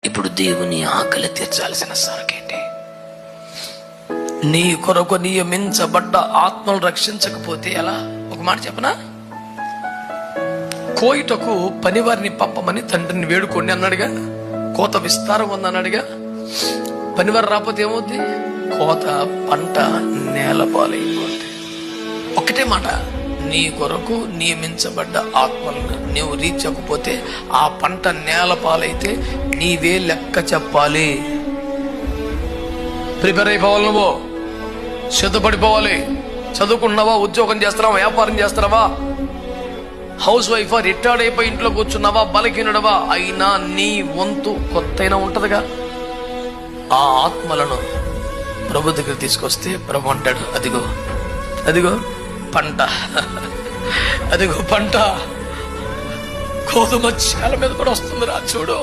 ఇప్పుడు దేవుని ఆకలి తీర్చాల్సిన సరుకేంటి? నీ కొరకు నియమించబడ్డ ఆత్మలు రక్షించకపోతే ఎలా? ఒక మాట చెప్పనా? కోయిటకు పనివారిని పంపమని తండ్రిని వేడుకోండి అన్నాడుగా. కోత విస్తారం ఉందన్నాడుగా. పనివారు రాకపోతే ఏమవుద్ది? కోత పంట నేలపాలైపోద్ది. ఒకటే మాట, నీ కొరకు నియమించబడ్డ ఆత్మలను నీవు రీచ్ అవ్వకపోతే ఆ పంట నేలపాలైతే నీవే లెక్క చెప్పాలి. ప్రిపేర్ అయిపోవాలి, నువ్వు సిద్ధపడిపోవాలి. చదువుకుంటున్నావా? ఉద్యోగం చేస్తున్నావా? వ్యాపారం చేస్తున్నావా? హౌస్ వైఫా? రిటైర్డ్ అయిపోయి ఇంట్లో కూర్చున్నావా? బలహీనుడవా? అయినా నీ వంతు కొత్తైనా ఉంటదిగా. ఆ ఆత్మలను ప్రభు దగ్గర తీసుకొస్తే ప్రభు అంటాడు, అదిగో అదిగో పంట, అదిగో పంట గోధుమ చేల మీద కూడా వస్తుందిరా చూడు.